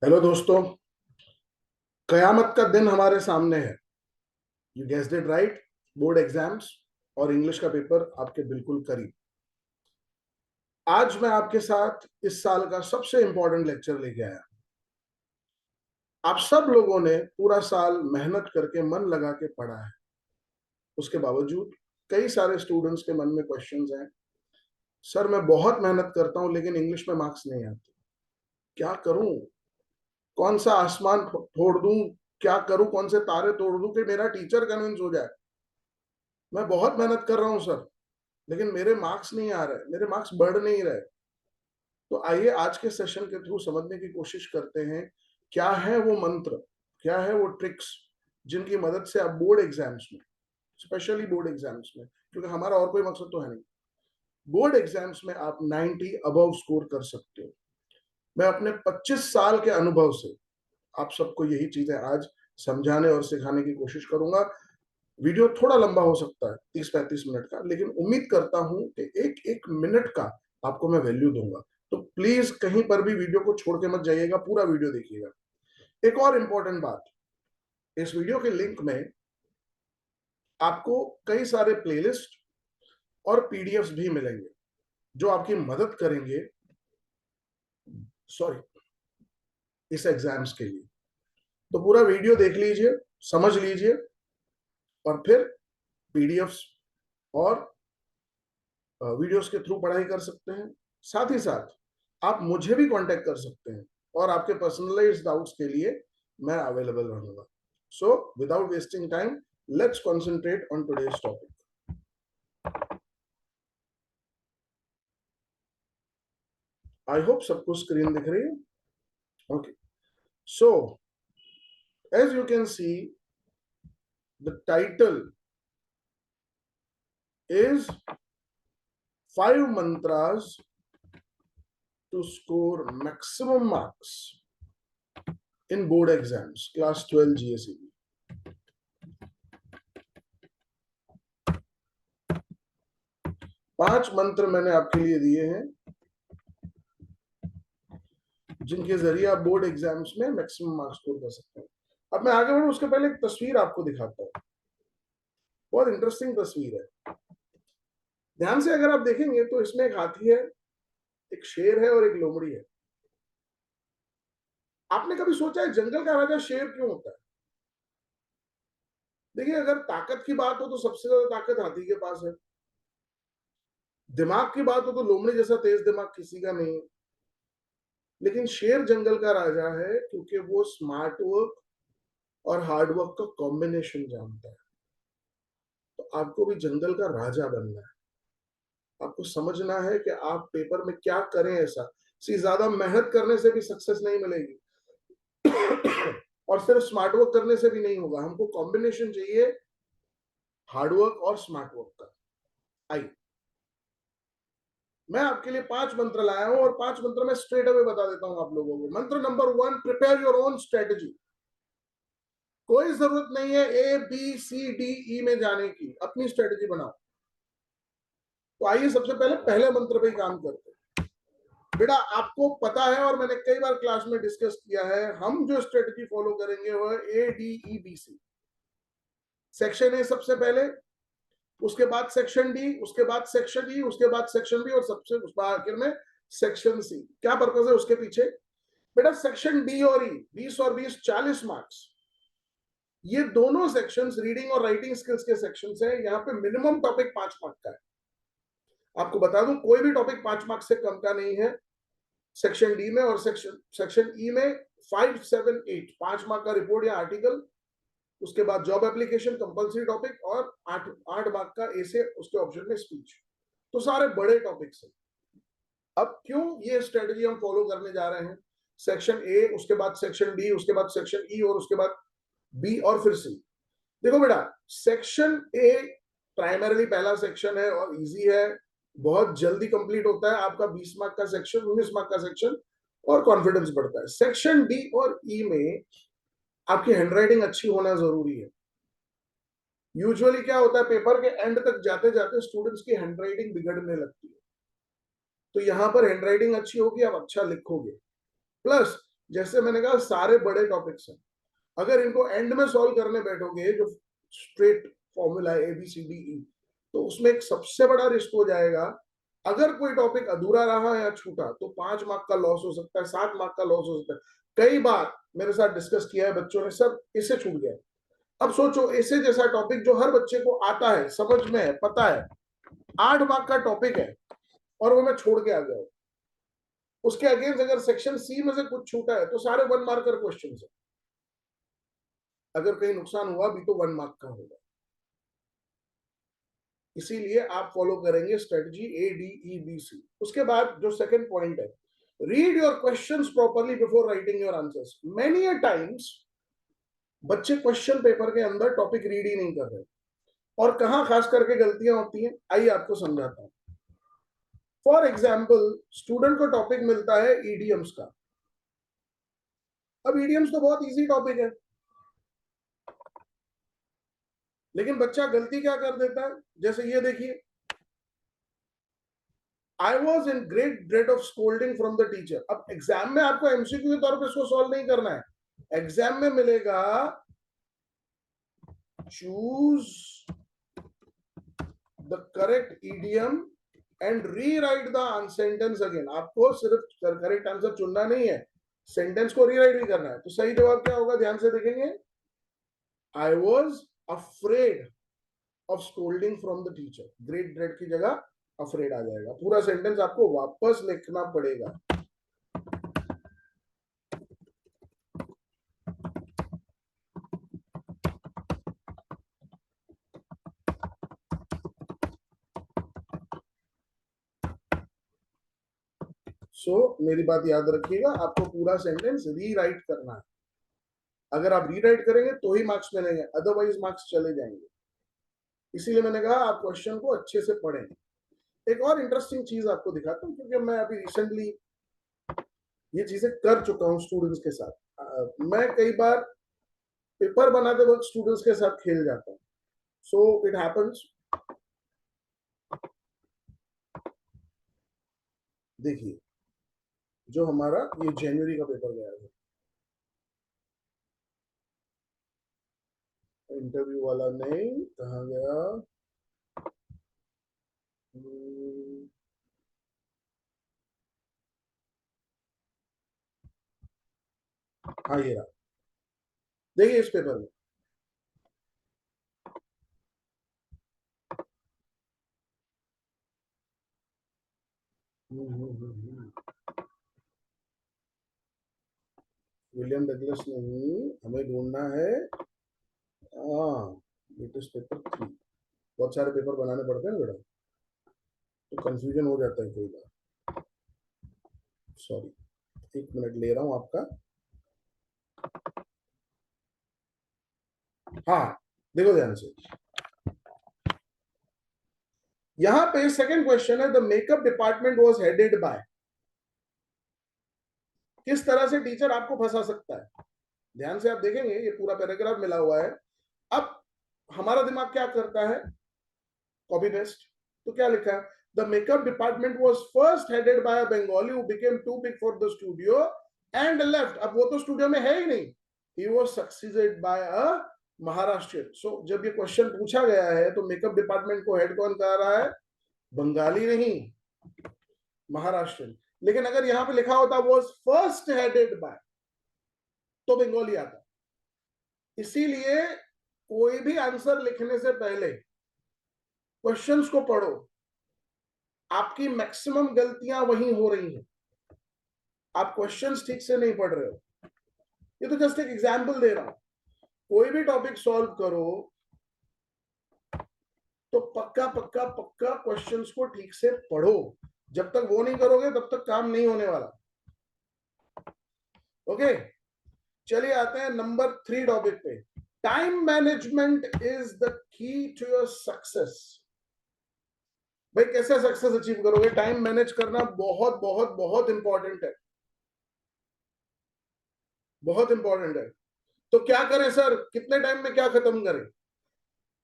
Hello दोस्तों। कयामत का दिन हमारे सामने है। You guessed it right. Board exams और इंग्लिश का पेपर आपके बिल्कुल करीब। आज मैं आपके साथ इस साल का सबसे इंपॉर्टेंट लेक्चर लेके आया। आप सब लोगों ने पूरा साल मेहनत करके मन लगा के पढ़ा है। उसके बावजूद कई सारे स्टूडेंट्स के मन में क्वेश्चंस हैं। सर, मैं बहुत मेहनत करता हूं लेकिन इंग्लिश में मार्क्स नहीं आते। क्या करूं? कौन सा आसमान फोड़ दूं? क्या करूं? कौन से तारे तोड़ दूं कि मेरा टीचर कन्विंस हो जाए? मैं बहुत मेहनत कर रहा हूं सर, लेकिन मेरे मार्क्स नहीं आ रहे, मेरे मार्क्स बढ़ नहीं रहे। तो आइए आज के सेशन के थ्रू समझने की कोशिश करते हैं क्या है वो मंत्र, क्या है वो ट्रिक्स जिनकी मदद से आप बोर्ड एग्जाम्स में, स्पेशली बोर्ड एग्जाम्स में, क्योंकि हमारा और कोई मकसद तो है नहीं, बोर्ड एग्जाम्स में आप 90 अबव स्कोर कर सकते हो। मैं अपने 25 साल के अनुभव से आप सबको यही चीजें आज समझाने और सिखाने की कोशिश करूंगा। वीडियो थोड़ा लंबा हो सकता है, 30-35 मिनट का, लेकिन उम्मीद करता हूं कि एक एक मिनट का आपको मैं वैल्यू दूंगा। तो प्लीज कहीं पर भी वीडियो को छोड़ के मत जाइएगा, पूरा वीडियो देखिएगा। एक और इंपॉर्टेंट बात, इस वीडियो के लिंक में आपको कई सारे प्लेलिस्ट और पीडीएफ्स भी मिलेंगे जो आपकी मदद करेंगे इस एग्जाम्स के लिए। तो पूरा वीडियो देख लीजिए, समझ लीजिए, और फिर पीडीएफ्स और वीडियोस के थ्रू पढ़ाई कर सकते हैं। साथ ही साथ आप मुझे भी कांटेक्ट कर सकते हैं और आपके पर्सनलाइज्ड डाउट्स के लिए मैं अवेलेबल रहूंगा। So without wasting time, let's concentrate on today's topic. I hope सबको स्क्रीन दिख रही है। Okay, so as you can see, the title is 5 mantras to score maximum marks in board exams class 12 GSEB। 5 मंत्र मैंने आपके लिए दिए हैं जिनके जरिए आप बोर्ड एग्जाम्स में मैक्सिमम मार्क्स स्कोर कर सकते हैं। अब मैं आगे बढ़ूं उसके पहले एक तस्वीर आपको दिखाता हूं। बहुत इंटरेस्टिंग तस्वीर है। ध्यान से अगर आप देखेंगे तो इसमें एक हाथी है, एक शेर है और एक लोमड़ी है। आपने कभी सोचा है जंगल का राजा शेर क्यों होता है? देखिए, अगर ताकत की बात हो तो सबसे ज्यादा ताकत हाथी के पास है। दिमाग की बात हो तो लोमड़ी जैसा तेज दिमाग किसी का नहीं है। लेकिन शेर जंगल का राजा है क्योंकि वो स्मार्ट वर्क और हार्ड वर्क का कॉम्बिनेशन जानता है। तो आपको भी जंगल का राजा बनना है। आपको समझना है कि आप पेपर में क्या करें। ऐसा सी ज्यादा मेहनत करने से भी सक्सेस नहीं मिलेगी और सिर्फ स्मार्ट वर्क करने से भी नहीं होगा। हमको कॉम्बिनेशन चाहिए हार्ड वर्क और स्मार्ट वर्क का। आइए, मैं आपके लिए 5 मंत्र लाया हूं और 5 मंत्र में स्ट्रेट अवे बता देता हूं आप लोगों को। मंत्र number 1, prepare your own strategy. कोई जरूरत नहीं है A B C D E में जाने की, अपनी स्ट्रेटेजी बनाओ। तो आइए सबसे पहले मंत्र पे ही काम करते हैं। बेटा, आपको पता है और मैंने कई बार क्लास में डिस्कस किया है, हम जो स्ट्रेटेजी फॉलो करेंगे वो है A D E B C. Section A सबसे पहले, उसके बाद सेक्शन डी, उसके बाद सेक्शन ई, उसके बाद सेक्शन बी और सबसे उस आखिर में सेक्शन सी। क्या पर्पज है उसके पीछे? बेटा, सेक्शन डी और ई 20 और 20 40 मार्क्स। ये दोनों सेक्शंस रीडिंग और राइटिंग स्किल्स के सेक्शंस हैं। यहाँ पे मिनिमम टॉपिक 5 मार्क का है। आपको बता दूं, कोई भी टॉपिक 5 मार्क्स से कम का नहीं है सेक्शन डी में। और सेक्शन ई में 5, 7, 8 5 मार्क का रिपोर्ट या आर्टिकल। उसके बाद जॉब एप्लीकेशन कंपलसरी टॉपिक और 8 मार्क का ऐसे उसके ऑप्शन में स्पीच। तो सारे बड़े टॉपिक्स हैं। अब क्यों ये स्ट्रेटजी हम फॉलो करने जा रहे हैं? सेक्शन ए, उसके बाद सेक्शन डी, उसके बाद सेक्शन ई और उसके बाद बी और फिर सी। देखो बेटा, सेक्शन ए प्राइमरीली पहला सेक्शन है और इजी है, बहुत जल्दी कंप्लीट होता है। आपका 20 मार्क का सेक्शन, 19 मार्क का सेक्शन और कॉन्फिडेंस बढ़ता है। सेक्शन डी और ई में आपकी हैंडराइटिंग अच्छी होना जरूरी है। यूजुअली क्या होता है, पेपर के एंड तक जाते जाते स्टूडेंट्स की हैंडराइटिंग बिगड़ने लगती है। तो यहां पर हैंडराइटिंग अच्छी होगी, आप अच्छा लिखोगे। प्लस जैसे मैंने कहा सारे बड़े टॉपिक्स हैं, अगर इनको एंड में सॉल्व करने बैठोगे जो स्ट्रेट फॉर्मूला है ABCDE, तो उसमें एक सबसे बड़ा रिस्क हो जाएगा, अगर कोई टॉपिक अधूरा रहा या छूटा तो 5 मार्क का लॉस हो सकता है, 7 मार्क का लॉस हो सकता है। कई बार मेरे साथ डिस्कस किया है बच्चों ने, सर इससे छूट गया। अब सोचो ऐसे जैसा टॉपिक जो हर बच्चे को आता है, समझ में है, पता है, 8 मार्क का टॉपिक है और वो मैं छोड़ के आ गया हूं, उसके अगेंस्ट अगर सेक्शन सी में से कुछ छूटा है तो सारे 1 मार्कर क्वेश्चन है, अगर कहीं नुकसान हुआ भी तो 1 मार्क का होगा। इसीलिए आप फॉलो करेंगे स्ट्रेटजी ADEBC। उसके बाद जो सेकंड पॉइंट है, read your questions properly before writing your answers. Many a times बच्चे क्वेश्चन पेपर के अंदर टॉपिक रीड ही नहीं कर रहे, और कहां खास करके गलतियां होती हैं, आइए आपको समझाता हूं। फॉर एग्जाम्पल, स्टूडेंट को टॉपिक मिलता है ईडीएम्स का। अब ईडीएम्स तो बहुत इजी टॉपिक है, लेकिन बच्चा गलती क्या कर देता है, जैसे ये देखिए, I was in great dread of scolding from the teacher. अब एग्जाम में आपको एमसीक्यू के तौर पे इसको सॉल्व नहीं करना है, एग्जाम में मिलेगा choose the correct EDM and rewrite the sentence again. आपको सिर्फ करेक्ट आंसर चुनना नहीं है, सेंटेंस को रीराइट भी करना है। तो सही जवाब क्या होगा, ध्यान से देखेंगे, I was afraid of scolding from the teacher. Great dread की जगह अफ्रेड आ जाएगा, पूरा सेंटेंस आपको वापस लिखना पड़ेगा। मेरी बात याद रखिएगा, आपको पूरा सेंटेंस रीराइट करना है। अगर आप रीराइट करेंगे तो ही मार्क्स मिलेंगे, अदरवाइज मार्क्स चले जाएंगे। इसीलिए मैंने कहा आप क्वेश्चन को अच्छे से पढ़ें। एक और इंटरेस्टिंग चीज आपको दिखाता हूँ, क्योंकि मैं अभी रिसेंटली ये चीजें कर चुका हूँ स्टूडेंट्स के साथ। मैं कई बार पेपर बनाते वक्त स्टूडेंट्स के साथ खेल जाता हूँ, सो इट हैपेंस। देखिए, जो हमारा ये जनवरी का पेपर गया है, इंटरव्यू वाला नहीं, कहाँ गया, हाँ ये रहा, देखिए इस पेपर में विलियम डगलस नहीं, हमें ढूंढना है, हाँ, लेटेस्ट पेपर 3। बहुत सारे पेपर बनाने पड़ते हैं बेटा, तो कंफ्यूजन हो जाता है कई बार, सॉरी। 1 मिनट ले रहा हूं आपका। हाँ, देखो ध्यान से, यहां पे सेकंड क्वेश्चन है, the makeup department was headed by. किस तरह से टीचर आपको फंसा सकता है, ध्यान से आप देखेंगे, ये पूरा पैराग्राफ मिला हुआ है। अब हमारा दिमाग क्या करता है, कॉपी पेस्ट। तो क्या लिखा है, the makeup department was first headed by a Bengali who became too big for the studio and left. अब वो तो स्टूडियो में है ही नहीं, he was succeeded by a Maharashtrian. So जब ये क्वेश्चन पूछा गया है तो मेकअप डिपार्टमेंट को हेड कौन कर रहा है, बंगाली नहीं, महाराष्ट्रियन। लेकिन अगर यहां पे लिखा होता वाज फर्स्ट हेडेड बाय, तो बंगाली आता। इसीलिए कोई भी आंसर लिखने से पहले क्वेश्चंस को पढ़ो, आपकी मैक्सिमम गलतियां वहीं हो रही हैं, आप क्वेश्चंस ठीक से नहीं पढ़ रहे हो। ये तो जस्ट एक एग्जांपल दे रहा हूं, कोई भी टॉपिक सॉल्व करो तो पक्का पक्का पक्का क्वेश्चंस को ठीक से पढ़ो। जब तक वो नहीं करोगे तब तक काम नहीं होने वाला। ओके, चलिए आते हैं नंबर 3 टॉपिक पे। Time management is the key to your success. भाई कैसे सक्सेस अचीव करोगे, टाइम मैनेज करना बहुत बहुत बहुत इंपॉर्टेंट है, बहुत इंपॉर्टेंट है। तो क्या करें सर, कितने टाइम में क्या खत्म करें,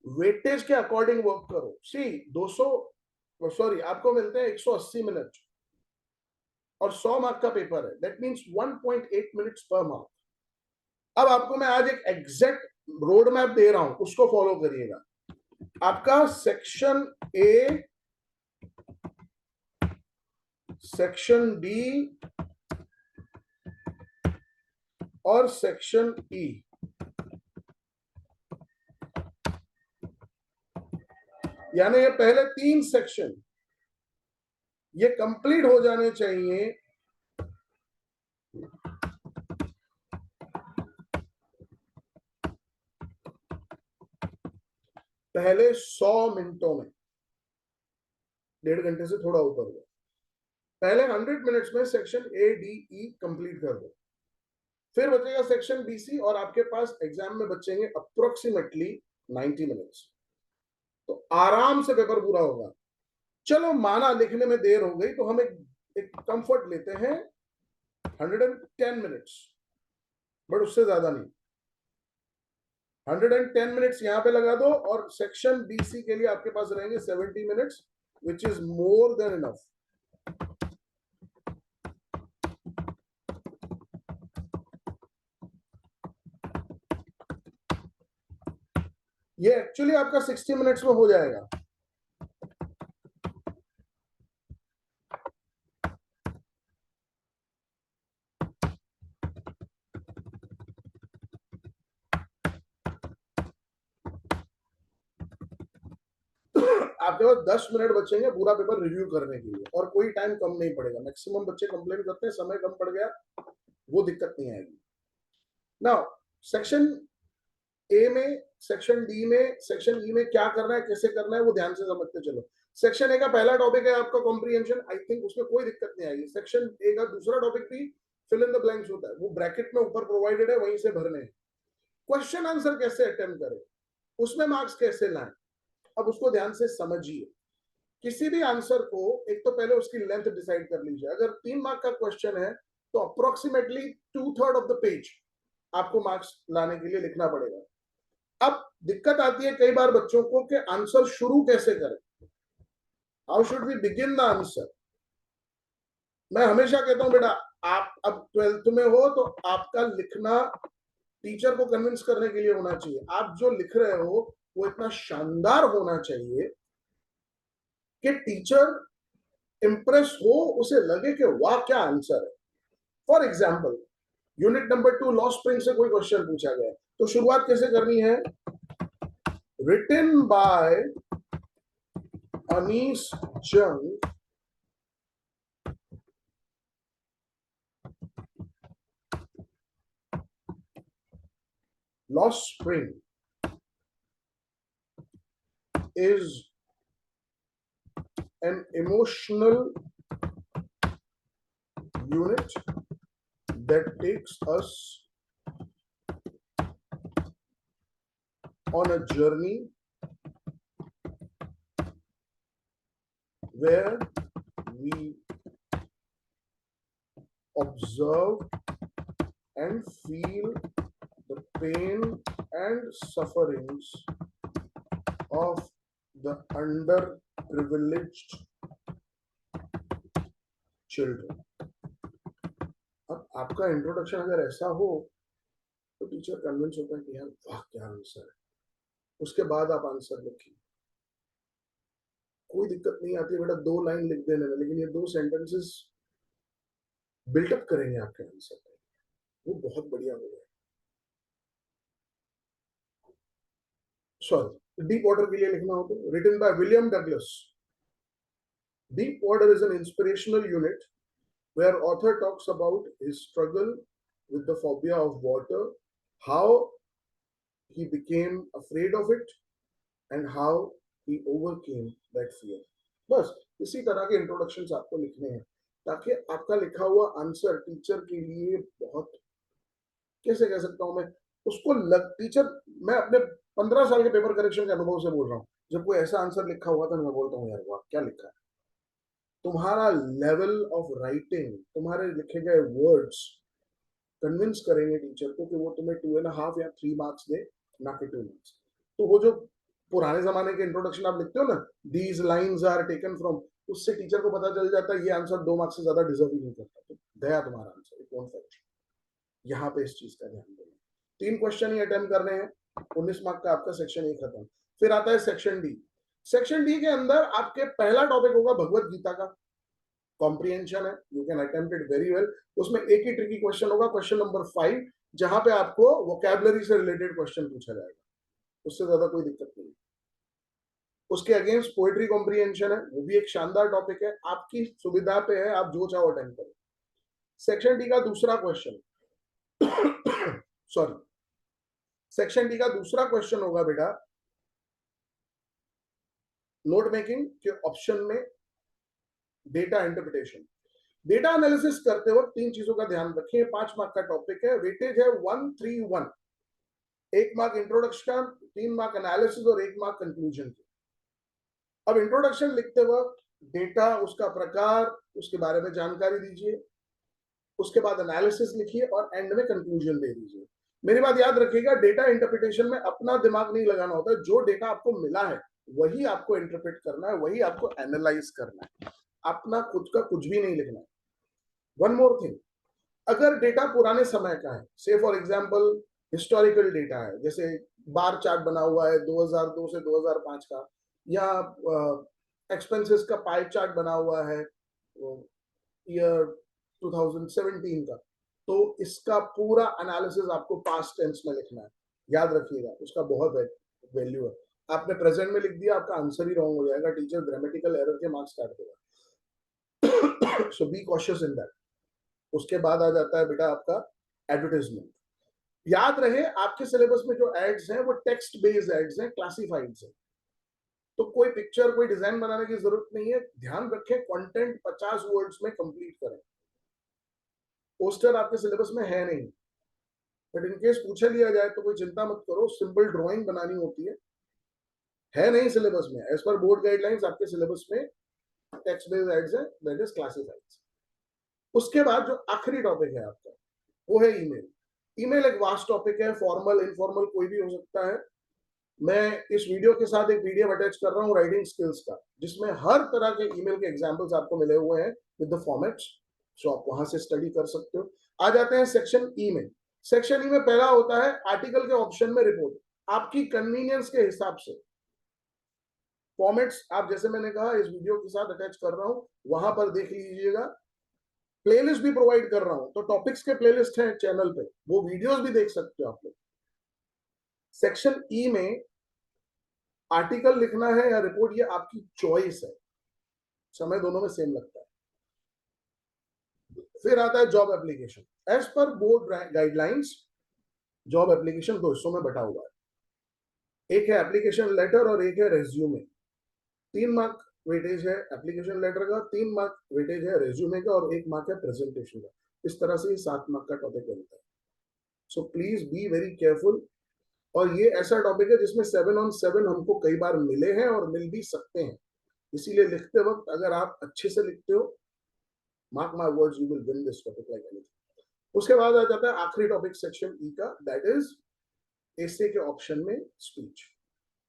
वेटेज के अकॉर्डिंग वर्क करो। सी 200, सॉरी, आपको मिलते हैं 180 मिनट, और 100 मार्क का पेपर है, दैट मीन्स 1.8 मिनट्स पर मार्क। अब आपको मैं आज एक एग्जैक्ट रोड मैप दे रहा हूं, उसको फॉलो करिएगा। आपका सेक्शन ए, सेक्शन डी और सेक्शन ई, यानी ये पहले 3 सेक्शन ये कंप्लीट हो जाने चाहिए पहले 100 मिनटों में, 1.5 घंटे से थोड़ा ऊपर हुआ। पहले 100 मिनट्स में section A D E complete कर दो, फिर बचेगा सेक्शन बी सी, और आपके पास एग्जाम में बचेंगे अप्रोक्सीमेटली 90 मिनट्स। तो आराम से पेपर पूरा होगा। चलो माना लिखने में देर हो गई, तो हम एक कंफर्ट लेते हैं 110 मिनट्स, बट उससे ज्यादा नहीं। 110 मिनट्स यहां पे लगा दो, और सेक्शन बीसी के लिए आपके पास रहेंगे 70 minutes, which is more than enough. ये एक्चुअली आपका 60 मिनट्स में हो जाएगा। आपके पास 10 मिनट बचेंगे पूरा पेपर रिव्यू करने के लिए, और कोई टाइम कम नहीं पड़ेगा। मैक्सिमम बच्चे कंप्लेन करते हैं समय कम पड़ गया, वो दिक्कत नहीं आएगी। नाउ सेक्शन ए में, सेक्शन डी में, सेक्शन ई में क्या करना है, कैसे करना है, वो ध्यान से समझते चलो। सेक्शन ए का पहला टॉपिक है आपका कॉम्प्रिहेंशन, आई थिंक उसमें कोई दिक्कत नहीं आएगी। सेक्शन ए का दूसरा टॉपिक भी फिल इन द ब्लैंक्स होता है, वो ब्रैकेट में ऊपर प्रोवाइडेड है, वहीं से भरने हैं। क्वेश्चन आंसर कैसे अटेम्प्ट करें, उसमें मार्क्स कैसे लाएं, अब उसको ध्यान से समझिए। किसी भी आंसर को एक तो पहले उसकी लेंथ डिसाइड कर लीजिए। अगर 3 मार्क का क्वेश्चन है तो अप्रोक्सीमेटली 2/3 ऑफ द पेज आपको मार्क्स लाने के लिए लिखना पड़ेगा। अब दिक्कत आती है कई बार बच्चों को कि आंसर शुरू कैसे करें, how should we begin the answer. मैं हमेशा कहता हूं बेटा, आप अब 12th में हो तो आपका लिखना टीचर को कन्विंस करने के लिए होना चाहिए। आप जो लिख रहे हो वो इतना शानदार होना चाहिए कि टीचर इंप्रेस हो, उसे लगे कि वाह क्या आंसर है। For example unit number 2 law spring से कोई क्वेश्चन पूछा गया, तो शुरुआत कैसे करनी है, रिटन बाय अनीस जंग law spring is an emotional unit that takes us on a journey where we observe and feel the pain and sufferings of the underprivileged children. अब आपका इंट्रोडक्शन अगर ऐसा हो तो टीचर कन्विंस होता है कि यार वाह क्या आंसर है, उसके बाद आप आंसर लिखिए। कोई दिक्कत नहीं आती है बेटा 2 लाइन लिख देने में, लेकिन ये 2 सेंटेंसेस बिल्टअप करेंगे आपके आंसर पे, वो बहुत बढ़िया होगा। सॉरी, डीप वाटर के लिए लिखना हो तो written by William Douglas. Deep water is an inspirational unit where author talks about his struggle with the phobia of water, how he became afraid of it and how he overcame that fear. बस इसी तरह के introductions आपको लिखने हैं ताकि आपका लिखा हुआ आंसर टीचर के लिए बहुत, कैसे कह सकता हूं मैं उसको टीचर, मैं अपने 15 साल के पेपर करेक्शन के अनुभव से बोल रहा हूँ, जब कोई ऐसा आंसर लिखा हुआ था मैं बोलता हूँ यार वाह क्या लिखा है। तुम्हारा लेवल ऑफ राइटिंग, तुम्हारे लिखे गए वर्ड्स कन्विंस करेंगे टीचर को कि वो तुम्हें 2.5 या 3 मार्क्स दे, ना कि 2 मार्क्स। तो वो जो पुराने जमाने के इंट्रोडक्शन आप लिखते हो ना, these lines are taken from, उससे टीचर को पता चल जाता है ये आंसर 2 मार्क्स से ज्यादा डिजर्व ही नहीं करता, तो गया तुम्हारा आंसर, कौन फैक्ट। यहाँ पे इस चीज का ध्यान देना। 3 क्वेश्चन ही अटेम्प्ट करने हैं, 19 मार्क का आपका सेक्शन ए खत्म। फिर आता है सेक्शन डी। सेक्शन डी के अंदर आपके पहला टॉपिक होगा भगवत गीता का कॉम्प्रिहेंशन है, you can attempt it very well. उसमें एक ही ट्रिकी क्वेश्चन होगा, क्वेश्चन नंबर 5, जहां पे आपको वोकैबुलरी से रिलेटेड क्वेश्चन पूछा जाएगा, उससे ज्यादा कोई दिक्कत नहीं। उसके अगेंस्ट पोएट्री कॉम्प्रिहेंशन है, वो भी एक शानदार टॉपिक है, आपकी सुविधा पे है, आप जो चाहो अटेम्प्ट करें। सेक्शन डी का दूसरा क्वेश्चन सॉरी, सेक्शन डी का दूसरा क्वेश्चन होगा बेटा नोट मेकिंग के ऑप्शन में डेटा इंटरप्रिटेशन। डेटा एनालिसिस करते वक्त 3 चीजों का ध्यान रखें, 5 मार्क का टॉपिक है, वेटेज है 131, 1 मार्क इंट्रोडक्शन, 3 मार्क एनालिसिस और 1 मार्क कंक्लूजन की। अब इंट्रोडक्शन लिखते वक्त डेटा, उसका प्रकार, उसके बारे में जानकारी दीजिए, उसके बाद एनालिसिस लिखिए और एंड में कंक्लूजन दे दीजिए। मेरी बात याद रखिएगा, डेटा इंटरप्रिटेशन में अपना दिमाग नहीं लगाना होता है, जो डेटा आपको मिला है वही आपको इंटरप्रेट करना है, वही आपको एनालाइज करना है, अपना खुद का कुछ भी नहीं लिखना है। वन मोर थिंग, अगर डेटा पुराने समय का है, से फॉर एग्जांपल हिस्टोरिकल डेटा है, जैसे बार चार्ट बना हुआ है 2002 से 2005 का, या एक्सपेंसेस का पाई चार्ट बना हुआ है ईयर 2017 का, तो इसका पूरा एनालिसिस आपको पास्ट टेंस में लिखना है, याद रखिएगा, उसका बहुत वैल्यू है। आपने प्रेजेंट में लिख दिया, आपका आंसर ही रॉन्ग हो जाएगा, टीचर ग्रामेटिकल एरर के मार्क्स काट देगा। सो बी कॉशियस इन दैट। उसके बाद आ जाता है बेटा आपका एडवर्टाइजमेंट। याद रहे आपके सिलेबस में जो एड्स हैं वो टेक्स्ट बेस्ड एड्स हैं, क्लासिफाइड है, तो कोई पिक्चर, कोई डिजाइन बनाने की जरूरत नहीं है। ध्यान रखें कंटेंट 50 वर्ड्स में कंप्लीट करें। पोस्टर आपके सिलेबस में है नहीं, बट इनकेस पूछा लिया जाए तो कोई चिंता मत करो, सिंपल ड्राइंग बनानी होती है नहीं सिलेबस में। एज पर बोर्ड गाइडलाइंस आपके सिलेबस में टेक्स्ट बेस्ड एड्स है, दैट इज क्लासिफाइड। उसके बाद जो आखिरी टॉपिक है आपका वो है ईमेल। ईमेल एक वास्ट टॉपिक है, फॉर्मल इनफॉर्मल कोई भी हो सकता है। मैं इस वीडियो के साथ एक पीडीएफ अटैच कर रहा हूँ राइटिंग स्किल्स का, जिसमें हर तरह के ईमेल के एग्जांपल्स आपको मिले हुए हैं विद द फॉर्मेट्स, सो आप वहां से स्टडी कर सकते हो। आ जाते हैं सेक्शन ई में। सेक्शन ई में पहला होता है आर्टिकल के ऑप्शन में रिपोर्ट, आपकी कन्वीनियंस के हिसाब से फॉर्मेट्स आप, जैसे मैंने कहा, इस वीडियो के साथ अटैच कर रहा हूं, वहां पर देख लीजिएगा। प्लेलिस्ट भी प्रोवाइड कर रहा हूं, तो टॉपिक्स के प्लेलिस्ट हैं चैनल पे, वो वीडियोस भी देख सकते हो आप लोग। सेक्शन ई में आर्टिकल लिखना है या रिपोर्ट, ये आपकी चॉइस है, समय दोनों में सेम लगता है। फिर आता है job application. As per board guidelines job application 2 हिस्सों में बटा हुआ है, एक है एप्लीकेशन लेटर और एक है रेज्यूमे। 3 मार्क वेटेज है एप्लीकेशन लेटर का, 3 मार्क वेटेज है रेज्यूमे का, और 1 मार्क है प्रेजेंटेशन का। इस तरह से 7 मार्क का टॉपिक बनता है। So please be very careful. और ये ऐसा टॉपिक है जिसमें 7 on 7 हमको कई बार मिले हैं और मिल भी सकते हैं, इसीलिए लिखते वक्त अगर आप अच्छे से लिखते हो, mark my words, you will win this topic like anything. उसके बाद आ जाता है आखिरी टॉपिक सेक्शन ई का, दैट इज एसे के ऑप्शन में स्पीच।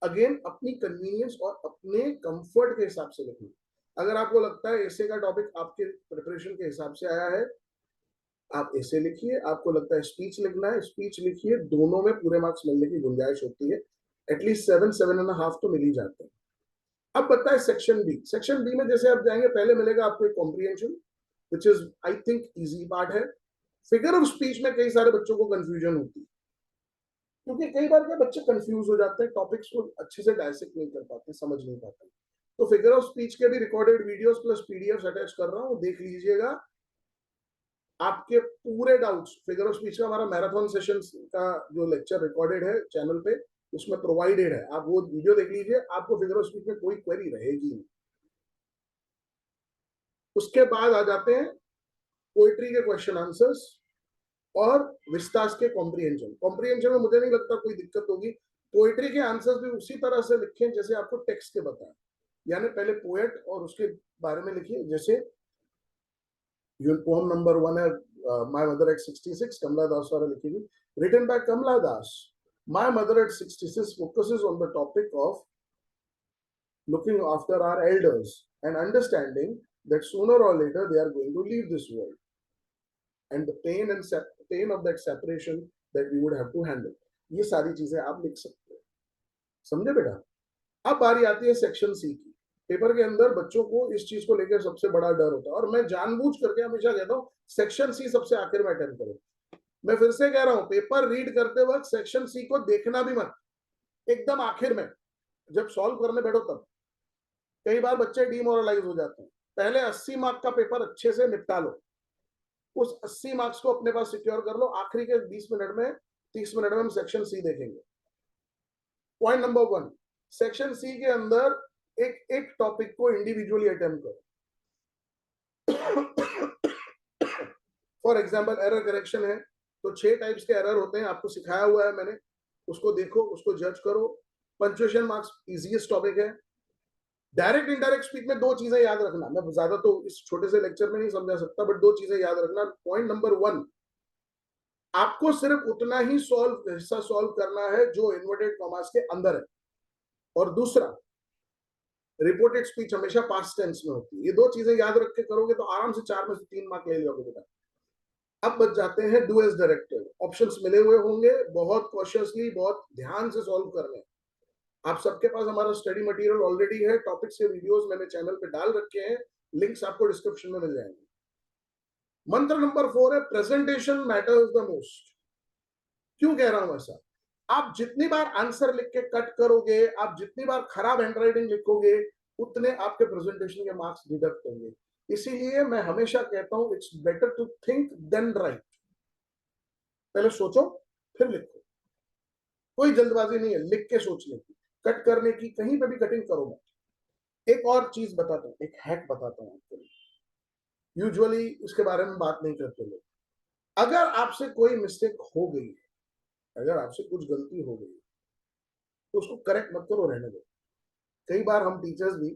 अगेन अपनी कन्वीनियंस और अपने कंफर्ट के हिसाब से लिखना। अगर आपको लगता है एसे का टॉपिक आपके प्रिपरेशन के हिसाब से आया है, आप एसे लिखिए। आपको लगता है स्पीच लिखना है, स्पीच लिखिए। दोनों में पूरे मार्क्स मिलने की गुंजाइश होती है, एटलीस्ट 7.5 तो मिल ही जाते हैं। अब बताए सेक्शन बी। सेक्शन बी में जैसे आप जाएंगे, पहले मिलेगा आपको एक comprehension, which is I think easy part है। फिगर ऑफ स्पीच में कई सारे बच्चों को कंफ्यूजन होती है, क्योंकि कई बार क्या बच्चे कंफ्यूज हो जाते हैं, टॉपिक्स को अच्छे से डायसेक्ट नहीं कर पाते, समझ नहीं पाते। तो फिगर ऑफ स्पीच के भी recorded videos plus PDF attach कर रहा हूँ, देख लीजिएगा। आपके पूरे डाउट्स, फिगर ऑफ स्पीच का हमारा मैराथन सेशन का जो लेक्चर रिकॉर्डेड है चैनल पे, उसमें प्रोवाइडेड है, आप वो वीडियो देख लीजिए, आपको फिगर ऑफ स्पीच में कोई क्वेरी रहेगी नहीं। उसके बाद आ जाते हैं पोएट्री के क्वेश्चन आंसर्स और विस्तास के कॉम्प्रिहेंशन। कॉम्प्रिहेंशन में मुझे नहीं लगता कोई दिक्कत होगी। पोएट्री के आंसर्स भी उसी तरह से लिखें जैसे आपको टेक्स्ट के बताएं, यानी पहले पोएट और उसके बारे में लिखिए। जैसे पोएम नंबर 1 है my mother at 66, Kamala Das द्वारा लिखी हुई, written by Kamala Das. My mother at 66 focuses on the topic of looking after our elders and understanding that sooner or later they are going to leave this world, and the pain of that separation that we would have to handle. ये सारी चीजें आप लिख सकते हो, समझे बेटा? अब बारी आती है सेक्शन सी की। पेपर के अंदर बच्चों को इस चीज को लेकर सबसे बड़ा डर होता है, और मैं जानबूझ करके हमेशा कहता हूँ सेक्शन सी सबसे आखिर में अटेंड करो। मैं फिर से कह रहा हूँ, पेपर रीड करते वक्त सेक्शन सी को देखना भी मत, एकदम आखिर में जब सॉल्व करने बैठो तब। कई बार बच्चे डिमोरलाइज हो जाते हैं। पहले 80 मार्क का पेपर अच्छे से निपटा लो, उस 80 मार्क्स को अपने पास सिक्योर कर लो, आखिरी के 20 मिनट में 30 मिनट में हम सेक्शन सी देखेंगे। पॉइंट नंबर 1, सेक्शन सी के अंदर एक एक टॉपिक को इंडिविजुअली अटेम्प्ट करो। फॉर एग्जाम्पल एरर करेक्शन है तो 6 टाइप्स के एरर होते हैं, आपको सिखाया हुआ है मैंने, उसको देखो, उसको जज करो। पंक्चुएशन मार्क्स इजीएस्ट टॉपिक है। डायरेक्ट इनडायरेक्ट स्पीच में 2 चीजें याद रखना, मैं ज्यादा तो इस छोटे से लेक्चर में नहीं समझा सकता, बट 2 चीजें याद रखना। पॉइंट नंबर 1, आपको सिर्फ उतना ही हिस्सा सॉल्व करना है जो इन्वर्टेड कॉमास के अंदर है, और दूसरा रिपोर्टेड स्पीच हमेशा पास्ट टेंस में होती है। ये 2 चीजें याद रख के करोगे तो आराम से 4 में से 3 मार्क ले लोगे बेटा। अब बच जाते हैं डू एज डायरेक्टेड। ऑप्शंस मिले हुए होंगे, बहुत कॉशियसली, बहुत ध्यान से सॉल्व करने। आप सबके पास हमारा स्टडी मटेरियल ऑलरेडी है, टॉपिक्स के वीडियोस मैंने चैनल पे डाल रखे हैं, लिंक्स आपको डिस्क्रिप्शन में मिल जाएंगे। मंत्र नंबर 4 है प्रेजेंटेशन मैटर्स द मोस्ट। क्यों कह रहा हूं ऐसा? आप जितनी बार आंसर लिख के कट करोगे, आप जितनी बार खराब हैंडराइटिंग लिखोगे, उतने आपके प्रेजेंटेशन के मार्क्स डिडक्ट होंगे। इसीलिए मैं हमेशा कहता हूं it's better to think then right. पहले सोचो फिर लिखो, कोई जल्दबाजी नहीं है लिख के सोचने की, कट करने की कहीं पे भी कटिंग करो मत। एक और चीज बताता हूँ, एक हैक बताता हूँ आपको। यूजुअली इसके बारे में बात नहीं करते लोग। अगर आपसे कोई मिस्टेक हो गई है, अगर आपसे कुछ गलती हो गई तो उसको करेक्ट मत करो, रहने दो। कई बार हम टीचर्स भी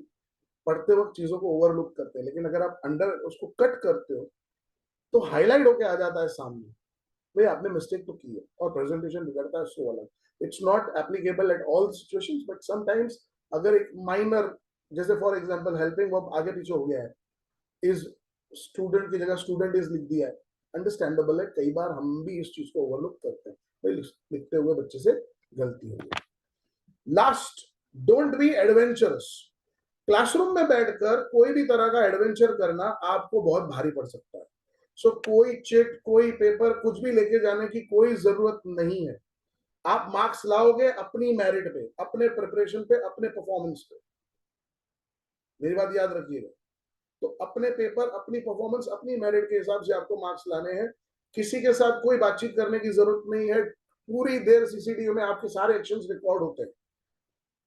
पढ़ते वक्त चीजों को ओवरलुक करते हैं, लेकिन अगर आप अंडर उसको कट करते हो तो हाईलाइट होके आ जाता है सामने, भाई आपने मिस्टेक तो की है, और प्रेजेंटेशन बिगड़ता है सो अलग। It's not applicable at all situations, but sometimes अगर एक माइनर, जैसे फॉर एग्जांपल हेल्पिंग वर्ब आगे पीछे हो गया है, इज स्टूडेंट की जगह स्टूडेंट इज लिख दिया है, अंडरस्टैंडेबल है। कई बार हम भी इस चीज को ओवरलुक करते हैं, भाई लिखते हुए बच्चे से गलती हो गई। Last, don't be adventurous. Classroom में बैठकर कोई भी तरह का एडवेंचर करना आपको बहुत भारी पड़ सकता है। सो कोई चिट, कोई पेपर, कुछ भी लेके जाने की कोई जरूरत नहीं है। आप मार्क्स लाओगे अपनी मेरिट पे, अपने प्रिपरेशन पे, अपने परफॉर्मेंस पे। मेरी बात याद रखिएगा। तो अपने पेपर, अपनी परफॉर्मेंस, अपनी मेरिट के हिसाब से आपको मार्क्स लाने हैं। किसी के साथ कोई बातचीत करने की जरूरत नहीं है। पूरी देर सीसीटीवी में आपके सारे एक्शंस रिकॉर्ड होते हैं,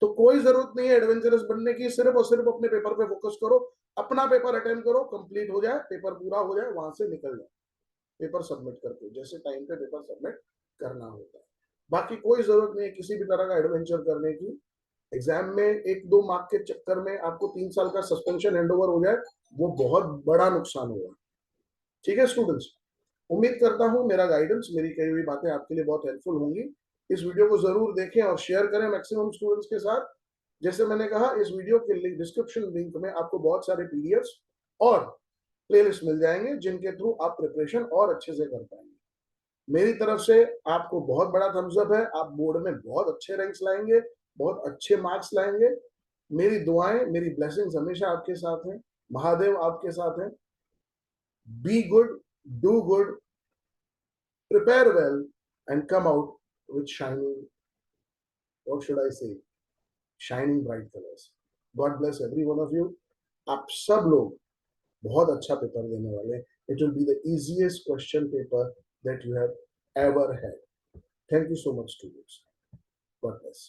तो कोई जरूरत नहीं है एडवेंचरस बनने की। सिर्फ और सिर्फ अपने पेपर पे फोकस करो, अपना पेपर अटेम्प्ट करो, कंप्लीट हो जाए, पेपर पूरा हो जाए, वहां से निकल जाए, पेपर सबमिट करके जैसे टाइम पे पेपर सबमिट करना होता है। बाकी कोई जरूरत नहीं है किसी भी तरह का एडवेंचर करने की। एग्जाम में 1-2 मार्क के चक्कर में आपको 3 साल का सस्पेंशन हैंडओवर हो जाए, वो बहुत बड़ा नुकसान होगा। ठीक है स्टूडेंट्स, उम्मीद करता हूं मेरा गाइडेंस, मेरी कही हुई बातें आपके लिए बहुत हेल्पफुल होंगी। इस वीडियो को जरूर देखें और शेयर करें मैक्सिमम स्टूडेंट्स के साथ। जैसे मैंने कहा, इस वीडियो के डिस्क्रिप्शन लिंक में आपको बहुत सारे पीडीएफ्स और प्लेलिस्ट मिल जाएंगे, जिनके थ्रू आप प्रिपरेशन और अच्छे से कर पाएंगे। मेरी तरफ से आपको बहुत बड़ा थम्स अप है। आप बोर्ड में बहुत अच्छे रैंक्स लाएंगे, बहुत अच्छे मार्क्स लाएंगे। मेरी दुआएं, मेरी ब्लेसिंग्स हमेशा आपके साथ हैं। महादेव आपके साथ हैं। Be good, do good, prepare well, and come out with shining, what should I say, shining bright colors. God bless every one of you. आप सब लोग बहुत अच्छा पेपर देने वाले हैं. It will be the easiest question paper that you have ever had. Thank you so much, students. God bless.